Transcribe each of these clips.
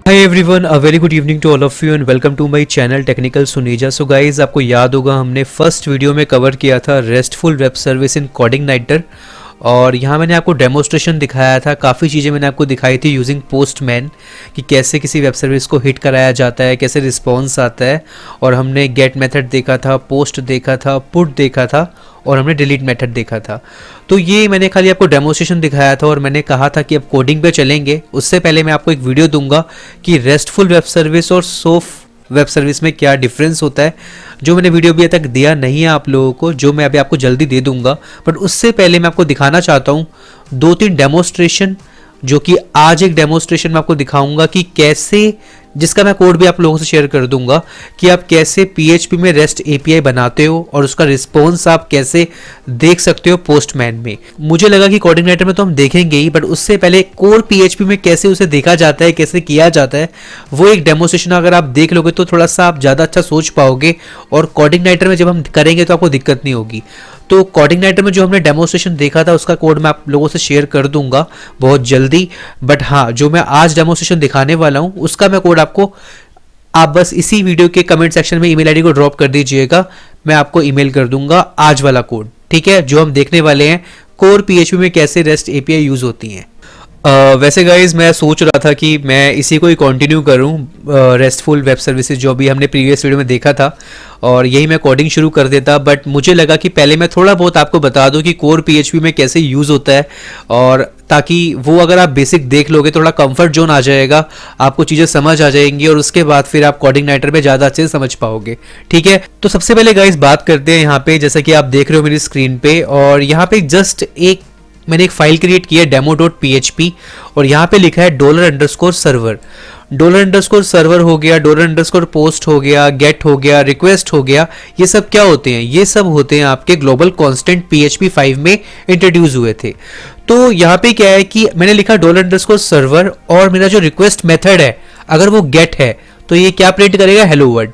Hi everyone, a very good evening to all of you and welcome to my channel technical Suneja. So guys, आपको याद होगा हमने first video में cover किया था रेस्टफुल वेब सर्विस इन कोडिग्नाइटर और यहाँ मैंने आपको डेमोस्ट्रेशन दिखाया था। काफ़ी चीज़ें मैंने आपको दिखाई थी यूजिंग पोस्टमैन कि कैसे किसी वेब सर्विस को हिट कराया जाता है, कैसे रिस्पॉन्स आता है। और हमने गेट मेथड देखा था, पोस्ट देखा था, पुट देखा था और हमने डिलीट मेथड देखा था। तो ये मैंने खाली आपको डेमोस्ट्रेशन दिखाया था और मैंने कहा था कि अब कोडिंग पे चलेंगे। उससे पहले मैं आपको एक वीडियो दूंगा कि रेस्टफुल वेब सर्विस और सोफ वेब सर्विस में क्या डिफरेंस होता है, जो मैंने वीडियो अभी तक दिया नहीं है आप लोगों को, जो मैं अभी आपको जल्दी दे दूंगा। बट उससे पहले मैं आपको दिखाना चाहता हूँ 2-3 डेमोस्ट्रेशन, जो कि आज एक डेमोस्ट्रेशन मैं आपको दिखाऊंगा कि कैसे, जिसका मैं कोड भी आप लोगों से शेयर कर दूंगा कि आप कैसे PHP में REST API बनाते हो और उसका रिस्पॉन्स आप कैसे देख सकते हो पोस्टमैन में। मुझे लगा कि कोडिग्नाइटर में तो हम देखेंगे ही, बट उससे पहले कोर PHP में कैसे उसे देखा जाता है, कैसे किया जाता है, वो एक डेमोस्ट्रेशन अगर आप देख लोगे तो थोड़ा सा आप ज़्यादा अच्छा सोच पाओगे और कोडिग्नाइटर में जब हम करेंगे तो आपको दिक्कत नहीं होगी। तो कोडिग्नाइटर में जो हमने डेमोस्ट्रेशन देखा था उसका कोड मैं आप लोगों से शेयर कर दूंगा बहुत जल्दी। बट हाँ, जो मैं आज डेमोस्ट्रेशन दिखाने वाला हूँ उसका मैं कोड आपको, आप बस इसी वीडियो के कमेंट सेक्शन में ईमेल आईडी को ड्रॉप कर दीजिएगा, मैं आपको ईमेल कर दूंगा आज वाला कोड। ठीक है, जो हम देखने वाले हैं कोर PHP में कैसे REST API यूज होती हैं। वैसे गाइज मैं सोच रहा था कि मैं इसी को ही कंटिन्यू करूं, रेस्टफुल वेब सर्विसेज जो भी हमने प्रीवियस वीडियो में देखा था, और यही मैं कोडिंग शुरू कर देता। बट मुझे लगा कि पहले मैं थोड़ा बहुत आपको बता दूं कि कोर PHP में कैसे यूज़ होता है, और ताकि वो अगर आप बेसिक देख लोगे थोड़ा कंफर्ट जोन आ जाएगा, आपको चीज़ें समझ आ जाएंगी और उसके बाद फिर आप कोडिग्नाइटर में ज़्यादा अच्छे से समझ पाओगे। ठीक है, तो सबसे पहले गाइज बात करते हैं यहाँ पे, जैसा कि आप देख रहे हो मेरी स्क्रीन पे, और यहाँ पे जस्ट मैंने एक फाइल क्रिएट की है demo.php और यहाँ पे लिखा है $_सर्वर। $_सर्वर हो गया, $_पोस्ट हो गया, गेट हो गया, रिक्वेस्ट हो गया। ये सब क्या होते हैं? ये सब होते हैं आपके ग्लोबल कांस्टेंट PHP 5 में इंट्रोड्यूस हुए थे। तो यहाँ पे क्या है कि मैंने लिखा $_सर्वर और मेरा जो रिक्वेस्ट मेथड है अगर वो गेट है तो ये क्या प्रिंट करेगा? Hello world.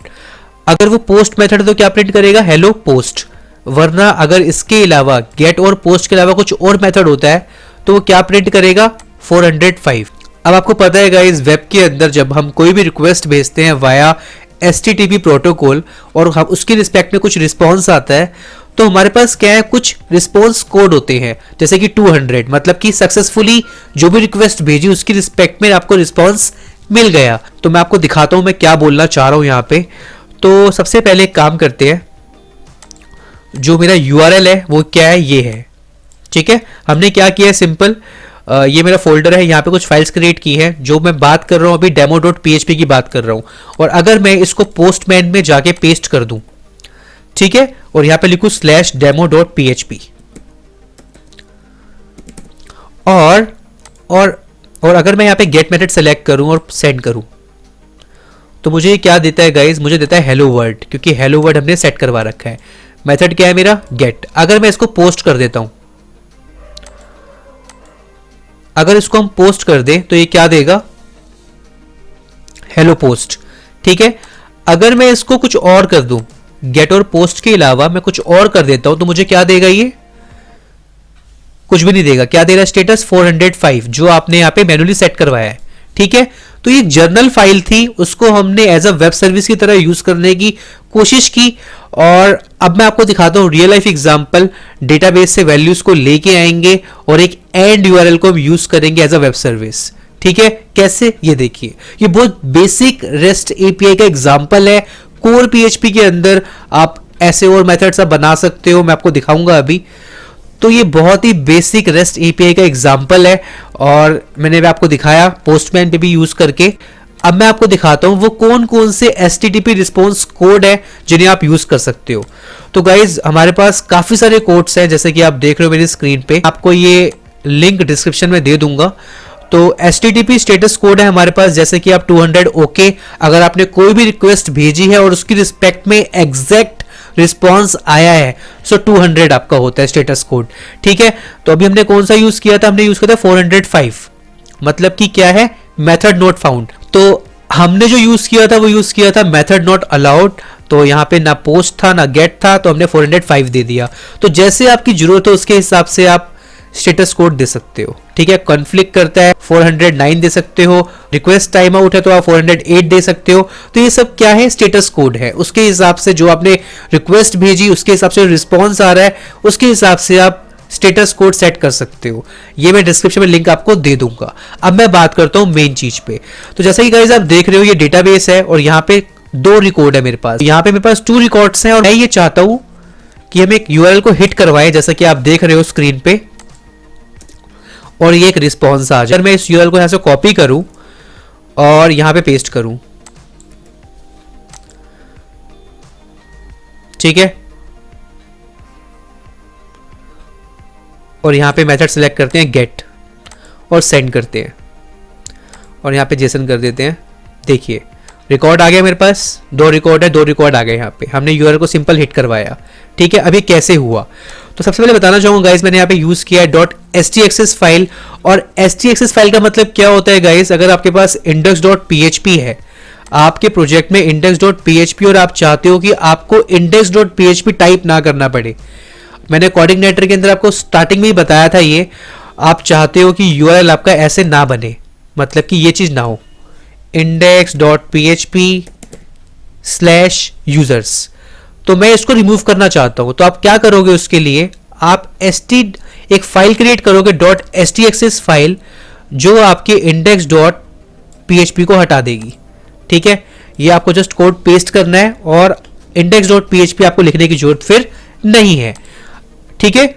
अगर वो पोस्ट मेथड है तो क्या प्रिंट करेगा? Hello post. वरना अगर इसके अलावा गेट और पोस्ट के अलावा कुछ और मेथड होता है तो वो क्या प्रिंट करेगा? 405। अब आपको पता है गाइस, वेब के अंदर जब हम कोई भी रिक्वेस्ट भेजते हैं वाया HTTP प्रोटोकॉल और हम उसके रिस्पेक्ट में कुछ रिस्पॉन्स आता है तो हमारे पास क्या है, कुछ रिस्पॉन्स कोड होते हैं, जैसे कि 200, मतलब कि सक्सेसफुली जो भी रिक्वेस्ट भेजी उसकी रिस्पेक्ट में आपको रिस्पॉन्स मिल गया। तो मैं आपको दिखाता हूं मैं क्या बोलना चाह रहा हूं यहाँ पे। तो सबसे पहले एक काम करते हैं, जो मेरा URL है वो क्या है? ये है। ठीक है, हमने क्या किया है, सिंपल, ये मेरा फोल्डर है, यहाँ पे कुछ फाइल्स क्रिएट की है। जो मैं बात कर रहा हूँ अभी demo.php की बात कर रहा हूँ, और अगर मैं इसको पोस्टमैन में जाके पेस्ट कर दूं, ठीक है, और यहाँ पे लिखूं /demo.php और अगर मैं यहाँ पे गेट मेथड सेलेक्ट करूं और सेंड करूं तो मुझे क्या देता है गाइज? मुझे देता है हेलो वर्ल्ड, क्योंकि हेलो वर्ल्ड हमने सेट करवा रखा है। मेथड क्या है मेरा? गेट। अगर मैं इसको पोस्ट कर देता हूं, अगर इसको हम पोस्ट कर दें तो ये क्या देगा? Hello post. ठीक है, अगर मैं इसको कुछ और कर दूं, गेट और पोस्ट के अलावा मैं कुछ और कर देता हूं तो मुझे क्या देगा? ये कुछ भी नहीं देगा। क्या दे रहा है? स्टेटस 405, जो आपने यहां पे मैन्युअली सेट करवाया है। ठीक है, तो ये जर्नल फाइल थी, उसको हमने एज अ वेब सर्विस की तरह यूज करने की कोशिश की। और अब मैं आपको दिखाता हूं रियल लाइफ एग्जांपल, डेटाबेस से वैल्यूज को लेके आएंगे और एक एंड URL को हम यूज करेंगे एज अ वेब सर्विस। ठीक है, कैसे? ये देखिए, ये बहुत बेसिक REST API का एग्जांपल है। कोर PHP के अंदर आप ऐसे और मेथड्स आप बना सकते हो, मैं आपको दिखाऊंगा अभी। तो ये बहुत ही बेसिक REST API का एग्जांपल है और मैंने भी आपको दिखाया पोस्टमैन पे भी यूज करके। अब मैं आपको दिखाता हूं वो कौन कौन से HTTP रिस्पॉन्स कोड है जिन्हें आप यूज कर सकते हो। तो गाइज, हमारे पास काफी सारे कोड्स हैं, जैसे कि आप देख रहे हो मेरी स्क्रीन पे, आपको ये लिंक डिस्क्रिप्शन में दे दूंगा। तो HTTP स्टेटस कोड है हमारे पास, जैसे कि आप 200 ओके, अगर आपने कोई भी रिक्वेस्ट भेजी है और उसकी रिस्पेक्ट में एग्जैक्ट रिस्पॉन्स आया है, सो 200 आपका होता है स्टेटस कोड। ठीक है, तो अभी हमने कौन सा यूज किया था? हमने यूज किया था 405, मतलब कि क्या है? Method not found. तो हमने जो यूज किया था वो यूज किया था मेथड नॉट अलाउड। तो यहाँ पे ना पोस्ट था ना गेट था, तो हमने 405 दे दिया। तो जैसे आपकी जरूरत हो उसके हिसाब से आप स्टेटस कोड दे सकते हो। ठीक है, कॉन्फ्लिक्ट करता है 409 दे सकते हो, रिक्वेस्ट टाइम आउट है तो आप 408 दे सकते हो। तो ये सब क्या है, स्टेटस कोड है। उसके हिसाब से जो आपने रिक्वेस्ट भेजी उसके हिसाब से रिस्पॉन्स आ रहा है, उसके हिसाब से आप स्टेटस कोड सेट कर सकते हो। ये मैं डिस्क्रिप्शन में लिंक आपको दे दूंगा। अब मैं बात करता हूं मेन चीज पे। तो जैसा कि गाइस आप देख रहे हो ये डेटाबेस है और यहाँ पे 2 रिकॉर्ड है मेरे पास। यहाँ पे मेरे पास 2 रिकॉर्ड्स हैं और मैं ये चाहता हूं कि हम एक यूआरएल को हिट करवाएं, जैसा कि आप देख रहे हो स्क्रीन पे, और ये एक रिस्पॉन्स आ जाए। मैं इस यूआरएल को यहां से कॉपी करूं और यहां पे पेस्ट करूं, ठीक है, और यहां पे मेथड सेलेक्ट करते हैं गेट और सेंड करते हैं और यहां पे जेसन कर देते हैं। देखिए रिकॉर्ड आ गया मेरे पास, 2 रिकॉर्ड है, 2 रिकॉर्ड आ गए। यहाँ पे हमने यूआरएल को सिंपल हिट करवाया। ठीक है, अभी कैसे हुआ तो सबसे पहले बताना चाहूंगा गाइस, मैंने यहाँ पे यूज किया है .htaccess फाइल। और htaccess फाइल का मतलब क्या होता है गाइस, अगर आपके पास index.php है, आपके प्रोजेक्ट में index.php और आप चाहते हो कि आपको index.php टाइप ना करना पड़े, मैंने कोडिंग नाइटर के अंदर आपको स्टार्टिंग में ही बताया था, ये आप चाहते हो कि यूआरएल आपका ऐसे ना बने, मतलब कि ये चीज ना हो, index.php/users, तो मैं इसको रिमूव करना चाहता हूं। तो आप क्या करोगे, उसके लिए आप एक फाइल क्रिएट करोगे .htaccess फाइल, जो आपके index.php को हटा देगी। ठीक है, ये आपको जस्ट कोड पेस्ट करना है और index.php आपको लिखने की जरूरत फिर नहीं है। ठीक है,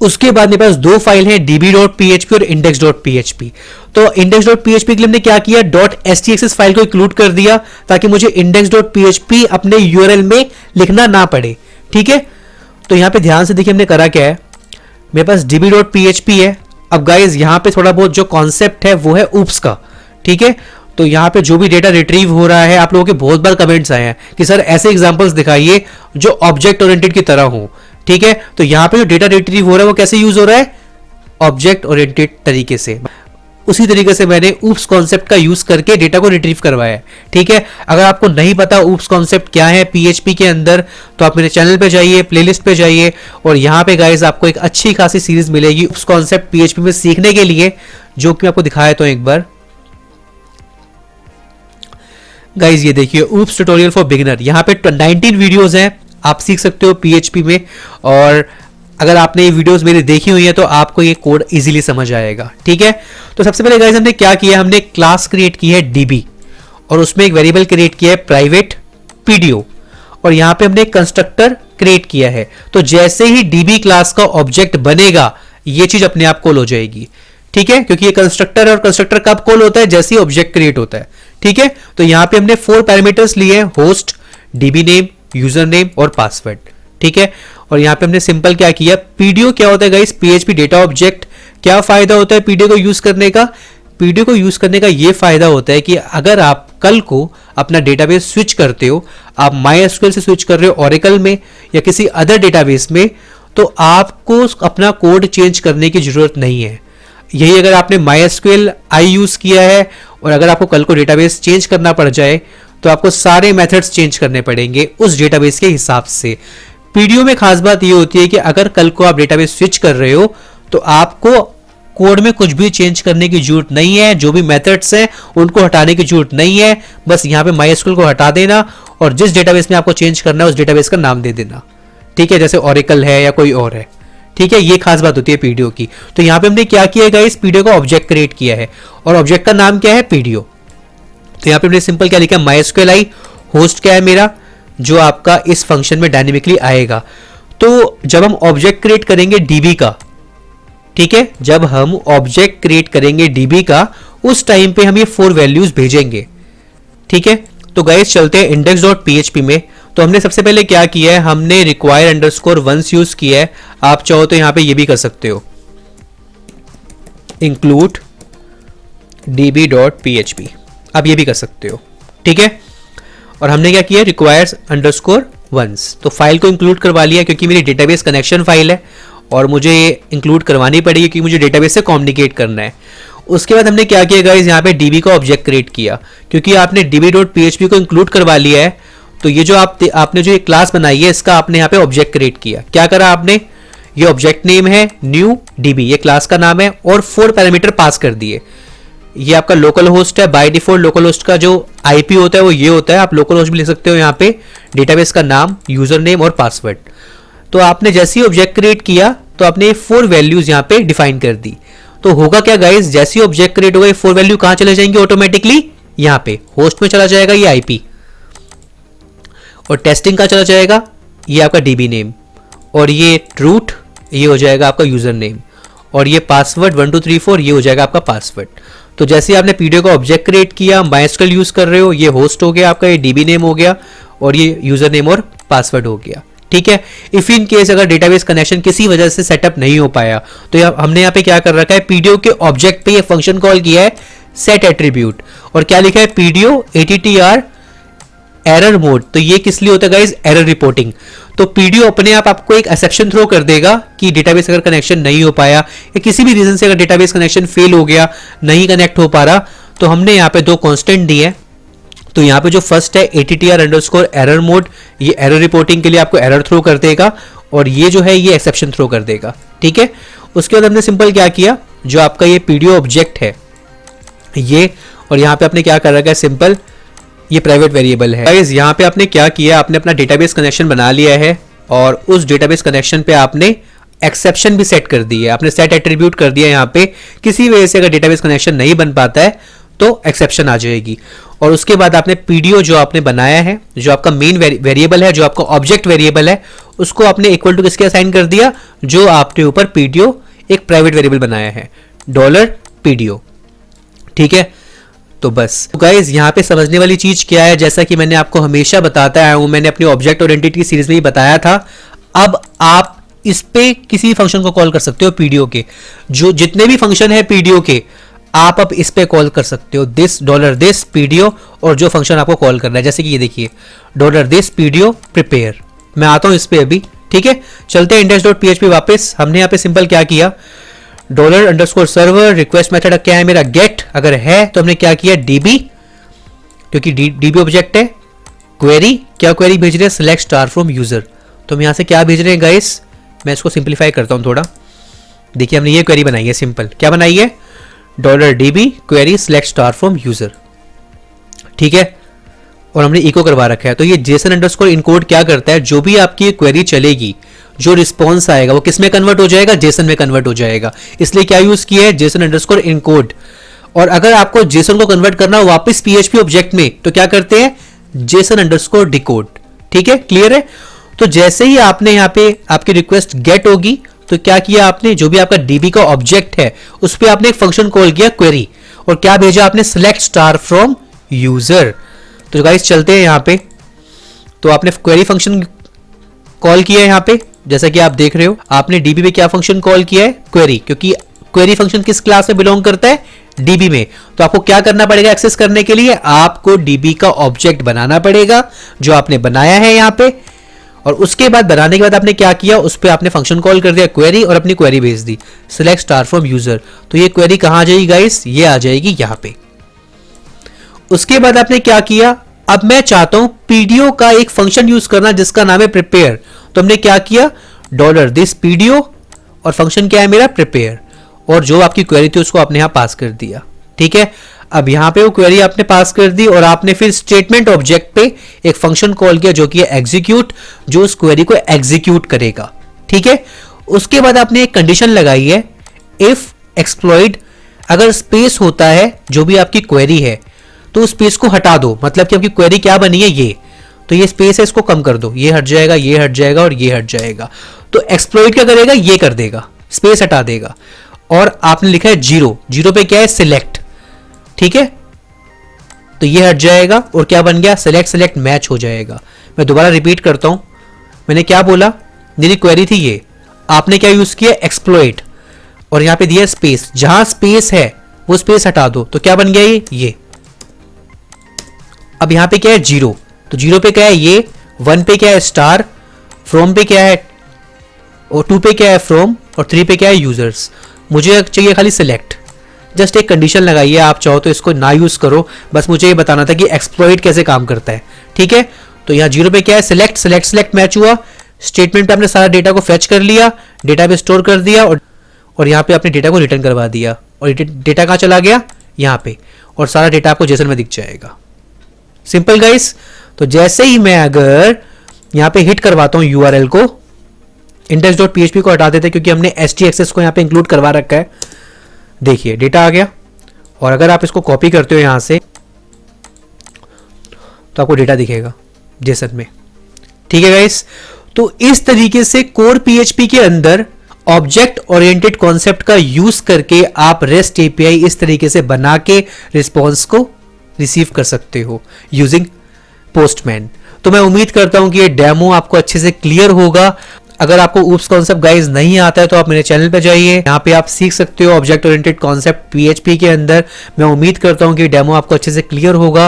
उसके बाद मेरे पास 2 फाइल हैं, db.php और index.php। तो index.php के लिए हमने क्या किया, .htaccess फाइल को इंक्लूड कर दिया ताकि मुझे index.php अपने यूआरएल में लिखना ना पड़े। ठीक है, तो यहां पे ध्यान से देखिए हमने करा क्या है, मेरे पास db.php है। अब गाइस यहां पे थोड़ा बहुत जो कॉन्सेप्ट है वो है ऊप्स का। ठीक है, तो यहाँ पे जो भी डेटा रिट्रीव हो रहा है, आप लोगों के बहुत बार कमेंट्स आए हैं कि सर ऐसे एग्जांपल्स दिखाइए जो ऑब्जेक्ट ओरिएंटेड की तरह हो। ठीक है, तो यहाँ पे जो डेटा रिट्रीव हो रहा है वो कैसे यूज हो रहा है, ऑब्जेक्ट ओरिएंटेड तरीके से। उसी तरीके से मैंने ऊप्स कॉन्सेप्ट का यूज करके डेटा को रिट्रीव करवाया है। ठीक है, अगर आपको नहीं पता ऊप्स कॉन्सेप्ट क्या है पीएचपी के अंदर, तो आप मेरे चैनल पे जाइए, प्लेलिस्ट पे जाइए, और यहाँ पे गाइस आपको एक अच्छी खासी सीरीज मिलेगी ऊप्स कॉन्सेप्ट पीएचपी में सीखने के लिए, जो कि मैं आपको दिखाया तो एक बार। गाइस ये देखिए ऊप्स ट्यूटोरियल फॉर बिगिनर, यहाँ पे 19 वीडियोस हैं, आप सीख सकते हो पीएचपी में। और अगर आपने ये वीडियोस मेरी देखी हुई है तो आपको ये कोड इजीली समझ आएगा। ठीक है, तो सबसे पहले गाइस हमने क्या किया, हमने क्लास क्रिएट की है db और उसमें एक वेरिएबल क्रिएट किया है प्राइवेट pdo, और यहाँ पे हमने एक कंस्ट्रक्टर क्रिएट किया है। तो जैसे ही db क्लास का ऑब्जेक्ट बनेगा ये चीज अपने आप कॉल हो जाएगी। ठीक है, क्योंकि ये कंस्ट्रक्टर है और कंस्ट्रक्टर कब कॉल होता है, जैसे ही ऑब्जेक्ट क्रिएट होता है। ठीक है, तो यहाँ पे हमने 4 पैरामीटर्स लिए हैं, host, db name, user name और पासवर्ड। ठीक है, और यहाँ पे हमने सिंपल क्या किया, पीडीओ क्या होता है गाइस, पीएचपी डेटा ऑब्जेक्ट। क्या फायदा होता है पीडीओ को यूज करने का, पीडीओ को यूज करने का ये फायदा होता है कि अगर आप कल को अपना डेटाबेस स्विच करते हो, आप MySQL से स्विच कर रहे हो ओरेकल में या किसी अदर डेटाबेस में, तो आपको अपना कोड चेंज करने की जरूरत नहीं है। यही अगर आपने MySQL आई यूज किया है और अगर आपको कल को डेटाबेस चेंज करना पड़ जाए तो आपको सारे मेथड्स चेंज करने पड़ेंगे उस डेटाबेस के हिसाब से। पीडीओ में खास बात ये होती है कि अगर कल को आप डेटाबेस स्विच कर रहे हो तो आपको कोड में कुछ भी चेंज करने की जरूरत नहीं है, जो भी मेथड्स हैं उनको हटाने की जरूरत नहीं है। बस यहाँ पे MySQL को हटा देना और जिस डेटाबेस में आपको चेंज करना है उस डेटाबेस का नाम दे देना। ठीक है, जैसे ओरेकल है या कोई और है। ठीक है, ये खास बात होती है पीडीओ की। तो यहाँ पे हमने क्या किया है गाइस, पीडीओ का ऑब्जेक्ट क्रिएट किया है और ऑब्जेक्ट का नाम क्या है, पीडीओ। तो यहाँ पे हमने सिंपल क्या लिखा है, MySQL, होस्ट क्या है मेरा, जो आपका इस फंक्शन में डायनेमिकली आएगा। तो जब हम ऑब्जेक्ट क्रिएट करेंगे डीबी का, ठीक है, जब हम ऑब्जेक्ट क्रिएट करेंगे डीबी का, उस टाइम पे हम ये 4 वैल्यूज भेजेंगे। ठीक है, तो गाइस चलते हैं index.php में। तो हमने सबसे पहले क्या किया है, हमने require underscore once यूज किया है। आप चाहो तो यहां पे ये भी कर सकते हो, include db.php, आप ये भी कर सकते हो। ठीक है, और हमने क्या किया, requires underscore once, तो फाइल को इंक्लूड करवा लिया क्योंकि मेरी डेटाबेस कनेक्शन फाइल है और मुझे ये इंक्लूड करवानी पड़ेगी क्योंकि मुझे डेटाबेस से कम्युनिकेट करना है। उसके बाद हमने क्या किया गाइस, यहाँ पे db का ऑब्जेक्ट क्रिएट किया क्योंकि आपने db.php को इंक्लूड करवा लिया है। तो ये जो आपने जो ये क्लास बनाई है इसका आपने यहाँ पे ऑब्जेक्ट क्रिएट किया। क्या करा आपने, ये ऑब्जेक्ट नेम है, न्यू डीबी ये क्लास का नाम है, और 4 पैरामीटर पास कर दिए। ये आपका लोकल होस्ट है, बाय डिफॉल्ट लोकल होस्ट का जो आईपी होता है वो ये होता है, आप लोकल होस्ट भी लिख सकते हो यहाँ पे, डेटाबेस का नाम, यूजर नेम और पासवर्ड। तो आपने जैसे ही ऑब्जेक्ट क्रिएट किया तो आपने 4 वैल्यूज यहाँ पे डिफाइन कर दी। तो होगा क्या गाइस, जैसे ही ऑब्जेक्ट क्रिएट होगा ये 4 वैल्यू कहां चले जाएंगे ऑटोमेटिकली, यहाँ पे होस्ट में चला जाएगा ये आईपी, और टेस्टिंग का चला जाएगा ये आपका डीबी नेम, और ये रूट ये हो जाएगा आपका यूजर नेम, और ये पासवर्ड 1234 ये हो जाएगा आपका पासवर्ड। तो जैसे आपने पीडीओ का ऑब्जेक्ट क्रिएट किया, माइस्क्वेल यूज कर रहे हो, ये होस्ट हो गया आपका, ये डीबी नेम हो गया, और ये यूजर नेम और पासवर्ड हो गया। ठीक है, इफ इन केस अगर डेटाबेस कनेक्शन किसी वजह से सेटअप नहीं हो पाया तो हमने यहाँ पे क्या कर रखा है, पीडीओ के ऑब्जेक्ट पे ये फंक्शन कॉल किया है सेट एट्रीब्यूट, और क्या लिखा है पीडीओ एटीटीआर एरर मोड। तो ये किस लिए होता है गाइस, एरर रिपोर्टिंग। तो पीडीओ अपने आप आपको एक एक्सेप्शन थ्रो कर देगा कि डेटाबेस अगर कनेक्शन नहीं हो पाया या किसी भी रीजन से अगर डेटाबेस कनेक्शन फेल हो गया, नहीं कनेक्ट हो पा रहा, तो हमने यहाँ पे 2 कांस्टेंट दिए हैं। तो यहाँ पे जो फर्स्ट है attr_error एरर मोड, ये एरर रिपोर्टिंग के लिए आपको एरर थ्रो कर देगा, और ये जो है ये एक्सेप्शन थ्रो कर देगा। ठीक है, उसके बाद हमने सिंपल क्या किया, जो आपका ये पीडीओ ऑब्जेक्ट है ये, और यहाँ पे आपने क्या कर रखा है सिंपल, ये प्राइवेट वेरिएबल है गाइस। यहाँ पे आपने क्या किया, आपने अपना डेटाबेस कनेक्शन बना लिया है, और उस डेटाबेस कनेक्शन पे आपने एक्सेप्शन भी सेट कर दी है, आपने सेट एट्रीब्यूट कर दिया यहाँ पे, किसी वजह से अगर डेटाबेस कनेक्शन नहीं बन पाता है तो एक्सेप्शन आ जाएगी। और उसके बाद आपने पीडीओ जो आपने बनाया है, जो आपका मेन वेरिएबल है, जो आपका ऑब्जेक्ट वेरिएबल है, उसको आपने इक्वल टू किसके असाइन कर दिया, जो आपने ऊपर पीडीओ एक प्राइवेट वेरिएबल बनाया है $पीडीओ। ठीक है, तो बस गाइस यहाँ पे समझने वाली चीज क्या है, जैसा कि मैंने आपको हमेशा बताता आया हूं, मैंने अपनी ऑब्जेक्ट ओरिएंटेड की सीरीज में ही बताया था। अब आप इस पे किसी फंक्शन को कॉल कर सकते हो पीडीओ के, जो जितने भी फंक्शन है पीडीओ के आप अब इस पे कॉल कर सकते हो, this पीडीओ, और जो फंक्शन आपको कॉल करना है, जैसे कि ये देखिए this पीडीओ प्रिपेयर। मैं आता हूं इस पे अभी। ठीक है, चलते हैं index.php वापस। हमने यहाँ पे सिंपल क्या किया, $_server रिक्वेस्ट मेथड क्या है मेरा गेट, अगर है तो हमने क्या किया डीबी, क्योंकि डीबी ऑब्जेक्ट है, क्वेरी, क्या क्वेरी भेज रहे हैं, select star from user। तो हम यहाँ से क्या भेज रहे हैं गाइस, मैं इसको सिंप्लीफाई करता हूँ थोड़ा। देखिए हमने ये क्वेरी बनाई है, सिंपल क्या बनाई है, $DB query select star from user। ठीक है, और हमने इको करवा रखा है। तो ये JSON_encode क्या करता है, जो भी आपकी क्वेरी चलेगी, जो रिस्पॉन्स आएगा वो किस में कन्वर्ट हो जाएगा, जेसन में कन्वर्ट हो जाएगा। इसलिए क्या यूज किया है, JSON_encode। और अगर आपको जेसन को कन्वर्ट करना हो वापस PHP ऑब्जेक्ट में, तो क्या करते हैं, JSON_decode। ठीक है, क्लियर है। तो जैसे ही आपने यहाँ पे आपकी रिक्वेस्ट गेट होगी, तो क्या किया आपने, जो भी आपका डीबी का ऑब्जेक्ट है उस पर आपने एक फंक्शन कॉल किया क्वेरी, और क्या भेजा आपने, select star from user। तो गाइस चलते हैं यहाँ पे, तो आपने क्वेरी फंक्शन कॉल किया है यहाँ पे, जैसा कि आप देख रहे हो, आपने डीबी में क्या फंक्शन कॉल किया है, क्वेरी, क्योंकि क्वेरी फंक्शन किस क्लास में बिलोंग करता है, डीबी में। तो आपको क्या करना पड़ेगा, एक्सेस करने के लिए आपको डीबी का ऑब्जेक्ट बनाना पड़ेगा, जो आपने बनाया है यहाँ पे, और उसके बाद बनाने के बाद आपने क्या किया, उस पर आपने फंक्शन कॉल कर दिया क्वेरी, और अपनी क्वेरी भेज दी select star from user। तो ये क्वेरी कहां आ जाएगी गाइस, ये आ जाएगी यहां पे। उसके बाद आपने क्या किया, अब मैं चाहता हूं पीडीओ का एक फंक्शन यूज करना जिसका नाम है प्रिपेयर। तो हमने क्या किया, $this पीडीओ, और फंक्शन क्या है मेरा, प्रिपेयर, और जो आपकी क्वेरी थी उसको आपने यहां पास कर दिया। ठीक है, अब यहां पे वो क्वेरी आपने पास कर दी, और आपने फिर स्टेटमेंट ऑब्जेक्ट पे एक फंक्शन कॉल किया जो कि है एग्जीक्यूट, जो उस क्वेरी को एग्जीक्यूट करेगा। ठीक है, उसके बाद आपने एक कंडीशन लगाई है, इफ एक्सप्लॉइट, अगर स्पेस होता है जो भी आपकी क्वेरी है तो उस स्पेस को हटा दो, मतलब कि आपकी क्वेरी क्या बनी है ये, तो ये स्पेस है इसको कम कर दो, ये हट जाएगा, ये हट जाएगा और ये हट जाएगा। तो एक्सप्लॉइट क्या करेगा, ये कर देगा, स्पेस हटा देगा। और आपने लिखा है 0 पे क्या है, सिलेक्ट। ठीक है, तो ये हट जाएगा, और क्या बन गया, सेलेक्ट मैच हो जाएगा। मैं दोबारा रिपीट करता हूं, मैंने क्या बोला, मेरी क्वेरी थी ये, आपने क्या यूज किया, एक्सप्लॉइट, और यहां पे दिया स्पेस, जहां स्पेस है वो स्पेस हटा दो, तो क्या बन गया ये। अब यहां पे क्या है 0, तो 0 पे क्या है ये, 1 पे क्या है स्टार, फ्रॉम पे क्या है, और 2 पे क्या है फ्रॉम, और 3 पे क्या है यूजर्स। मुझे चाहिए खाली सिलेक्ट। जस्ट एक कंडीशन लगाइए, आप चाहो तो इसको ना यूज करो, बस मुझे ये बताना था कि एक्सप्लॉइट कैसे काम करता है। ठीक है, तो यहाँ 0 पे क्या है, सिलेक्ट मैच हुआ, स्टेटमेंट पे आपने सारा डेटा को फेच कर लिया, डेटा पे स्टोर कर दिया और यहाँ पे अपने डेटा को रिटर्न करवा दिया। और डेटा कहाँ चला गया, यहाँ पे, और सारा डेटा आपको जेसन में दिख जाएगा। Simple guys. तो जैसे ही मैं अगर यहाँ पे हिट करवाता हूँ यूआरएल को, index.php को हटा देते हैं क्योंकि हमने htaccess को यहाँ पे इंक्लूड करवा रखा है। देखिए डेटा आ गया, और अगर आप इसको कॉपी करते हो यहाँ से तो आपको डेटा दिखेगा जेसन में। ठीक है गाइस। तो इस तरीके से कोर पीएचपी के अंदर ऑब्जेक्ट ओरिएंटेड कॉन्सेप्ट का यूज करके आप रेस्ट एपीआई इस तरीके से बना के रिस्पॉन्स को रिसीव कर सकते हो यूजिंग पोस्टमैन। तो मैं उम्मीद करता हूं कि ये डेमो आपको अच्छे से क्लियर होगा। अगर आपको ऊप्स कॉन्सेप्ट गाइस नहीं आता है तो आप मेरे चैनल पे जाइए, यहाँ पे आप सीख सकते हो ऑब्जेक्ट ओरिएंटेड कॉन्सेप्ट पीएचपी के अंदर। मैं उम्मीद करता हूं कि डेमो आपको अच्छे से क्लियर होगा।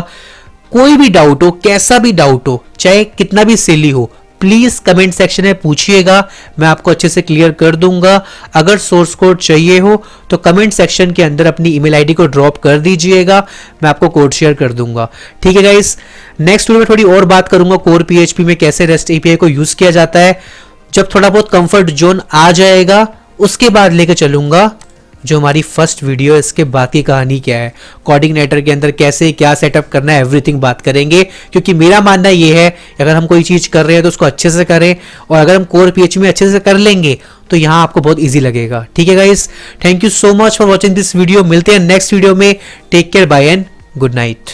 कोई भी डाउट हो, कैसा भी डाउट हो, चाहे कितना भी सिली हो, प्लीज कमेंट सेक्शन में पूछिएगा, मैं आपको अच्छे से क्लियर कर दूंगा। अगर सोर्स कोड चाहिए हो तो कमेंट सेक्शन के अंदर अपनी ईमेल आईडी को ड्रॉप कर दीजिएगा, मैं आपको कोड शेयर कर दूंगा। ठीक है गाइस। नेक्स्ट वीडियो में थोड़ी और बात करूंगा कोर पीएचपी में कैसे रेस्ट एपीआई को यूज किया जाता है। जब थोड़ा बहुत कंफर्ट जोन आ जाएगा उसके बाद लेके चलूंगा जो हमारी फर्स्ट वीडियो है, इसके बाद की कहानी क्या है, कोऑर्डिनेटर के अंदर कैसे क्या सेटअप करना है, एवरीथिंग बात करेंगे। क्योंकि मेरा मानना ये है अगर हम कोई चीज कर रहे हैं तो उसको अच्छे से करें, और अगर हम कोर पीएचपी में अच्छे से कर लेंगे तो यहाँ आपको बहुत इजी लगेगा। ठीक है guys, thank you so much for watching this video. मिलते हैं नेक्स्ट वीडियो में। Take care, bye and good night.